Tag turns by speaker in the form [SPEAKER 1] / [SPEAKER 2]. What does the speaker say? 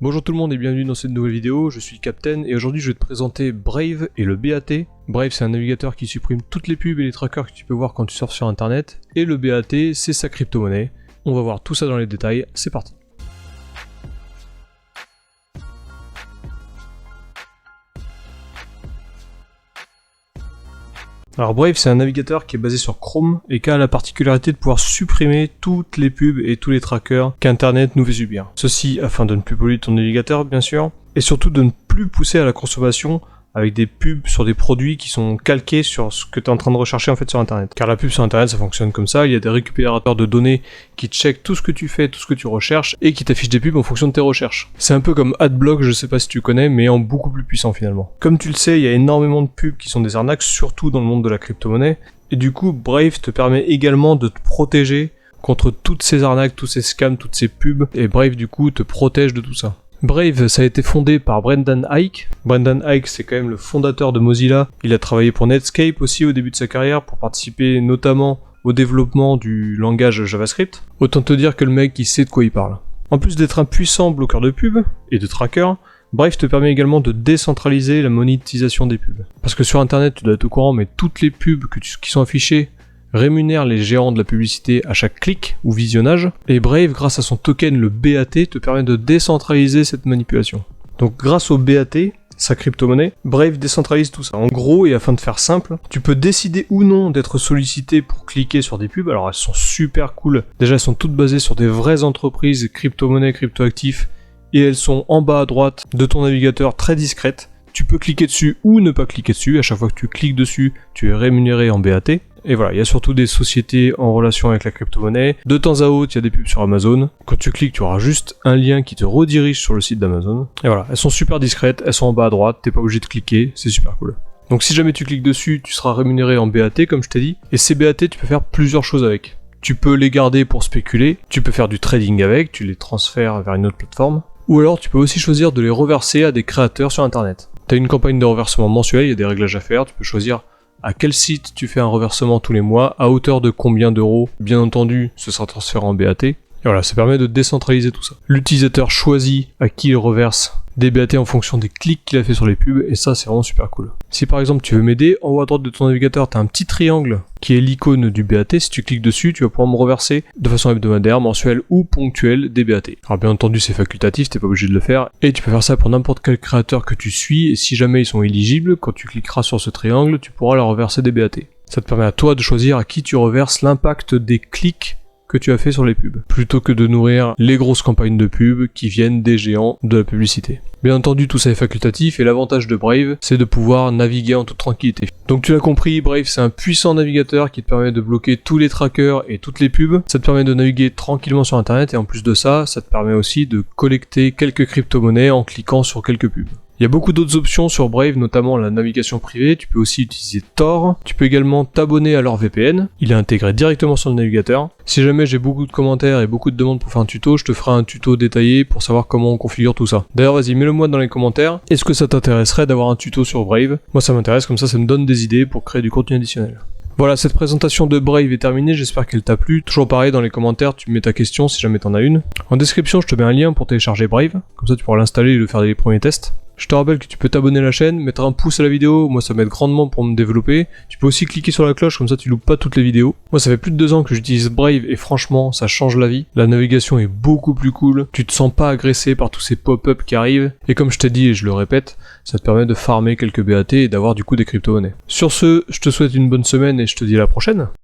[SPEAKER 1] Bonjour tout le monde et bienvenue dans cette nouvelle vidéo, je suis Captain et aujourd'hui je vais te présenter Brave et le BAT. Brave c'est un navigateur qui supprime toutes les pubs et les trackers que tu peux voir quand tu surfes sur internet, et le BAT c'est sa crypto-monnaie. On va voir tout ça dans les détails, c'est parti. Alors Brave c'est un navigateur qui est basé sur Chrome et qui a la particularité de pouvoir supprimer toutes les pubs et tous les trackers qu'Internet nous fait subir. Ceci afin de ne plus polluer ton navigateur bien sûr, et surtout de ne plus pousser à la consommation avec des pubs sur des produits qui sont calqués sur ce que tu es en train de rechercher en fait sur internet. Car la pub sur internet ça fonctionne comme ça, il y a des récupérateurs de données qui checkent tout ce que tu fais, tout ce que tu recherches et qui t'affichent des pubs en fonction de tes recherches. C'est un peu comme Adblock, je sais pas si tu connais, mais en beaucoup plus puissant finalement. Comme tu le sais, il y a énormément de pubs qui sont des arnaques, surtout dans le monde de la crypto-monnaie, et du coup Brave te permet également de te protéger contre toutes ces arnaques, tous ces scams, toutes ces pubs, et Brave du coup te protège de tout ça. Brave, ça a été fondé par Brendan Eich. Brendan Eich, c'est quand même le fondateur de Mozilla. Il a travaillé pour Netscape aussi au début de sa carrière pour participer notamment au développement du langage JavaScript. Autant te dire que le mec, il sait de quoi il parle. En plus d'être un puissant bloqueur de pubs et de trackers, Brave te permet également de décentraliser la monétisation des pubs. Parce que sur internet, tu dois être au courant, mais toutes les pubs qui sont affichées rémunère les géants de la publicité à chaque clic ou visionnage, et Brave, grâce à son token le BAT, te permet de décentraliser cette manipulation. Donc grâce au BAT, sa crypto-monnaie, Brave décentralise tout ça. En gros, et afin de faire simple, tu peux décider ou non d'être sollicité pour cliquer sur des pubs. Alors elles sont super cool, déjà elles sont toutes basées sur des vraies entreprises crypto-monnaie, crypto-actifs, et elles sont en bas à droite de ton navigateur, très discrètes. Tu peux cliquer dessus ou ne pas cliquer dessus, à chaque fois que tu cliques dessus, tu es rémunéré en BAT. Et voilà, il y a surtout des sociétés en relation avec la crypto-monnaie. De temps à autre, il y a des pubs sur Amazon. Quand tu cliques, tu auras juste un lien qui te redirige sur le site d'Amazon. Et voilà, elles sont super discrètes, elles sont en bas à droite, t'es pas obligé de cliquer, c'est super cool. Donc si jamais tu cliques dessus, tu seras rémunéré en BAT comme je t'ai dit. Et ces BAT, tu peux faire plusieurs choses avec. Tu peux les garder pour spéculer, tu peux faire du trading avec, tu les transfères vers une autre plateforme. Ou alors tu peux aussi choisir de les reverser à des créateurs sur internet. T'as une campagne de reversement mensuel, il y a des réglages à faire, tu peux choisir à quel site tu fais un reversement tous les mois, à hauteur de combien d'euros. Bien entendu, ce sera transféré en BAT. Et voilà, ça permet de décentraliser tout ça. L'utilisateur choisit à qui il reverse des BAT en fonction des clics qu'il a fait sur les pubs, et ça c'est vraiment super cool. Si par exemple tu veux m'aider, en haut à droite de ton navigateur, tu as un petit triangle qui est l'icône du BAT. Si tu cliques dessus, tu vas pouvoir me reverser de façon hebdomadaire, mensuelle ou ponctuelle des BAT. Alors bien entendu c'est facultatif, t'es pas obligé de le faire, et tu peux faire ça pour n'importe quel créateur que tu suis, et si jamais ils sont éligibles, quand tu cliqueras sur ce triangle, tu pourras leur reverser des BAT. Ça te permet à toi de choisir à qui tu reverses l'impact des clics que tu as fait sur les pubs, plutôt que de nourrir les grosses campagnes de pubs qui viennent des géants de la publicité. Bien entendu, tout ça est facultatif, et l'avantage de Brave, c'est de pouvoir naviguer en toute tranquillité. Donc tu l'as compris, Brave c'est un puissant navigateur qui te permet de bloquer tous les trackers et toutes les pubs. Ça te permet de naviguer tranquillement sur internet, et en plus de ça, ça te permet aussi de collecter quelques crypto-monnaies en cliquant sur quelques pubs. Il y a beaucoup d'autres options sur Brave, notamment la navigation privée, tu peux aussi utiliser Tor, tu peux également t'abonner à leur VPN, il est intégré directement sur le navigateur. Si jamais j'ai beaucoup de commentaires et beaucoup de demandes pour faire un tuto, je te ferai un tuto détaillé pour savoir comment on configure tout ça. D'ailleurs vas-y, mets-le moi dans les commentaires, est-ce que ça t'intéresserait d'avoir un tuto sur Brave? Moi ça m'intéresse, comme ça me donne des idées pour créer du contenu additionnel. Voilà, cette présentation de Brave est terminée, j'espère qu'elle t'a plu. Toujours pareil, dans les commentaires, tu mets ta question si jamais t'en as une. En description, je te mets un lien pour télécharger Brave, comme ça tu pourras l'installer et le faire les premiers tests. Je te rappelle que tu peux t'abonner à la chaîne, mettre un pouce à la vidéo, moi ça m'aide grandement pour me développer. Tu peux aussi cliquer sur la cloche, comme ça tu loupes pas toutes les vidéos. Moi ça fait plus de 2 ans que j'utilise Brave et franchement ça change la vie. La navigation est beaucoup plus cool, tu te sens pas agressé par tous ces pop-up qui arrivent. Et comme je t'ai dit et je le répète, ça te permet de farmer quelques BAT et d'avoir du coup des crypto-monnaies. Sur ce, je te souhaite une bonne semaine et je te dis à la prochaine.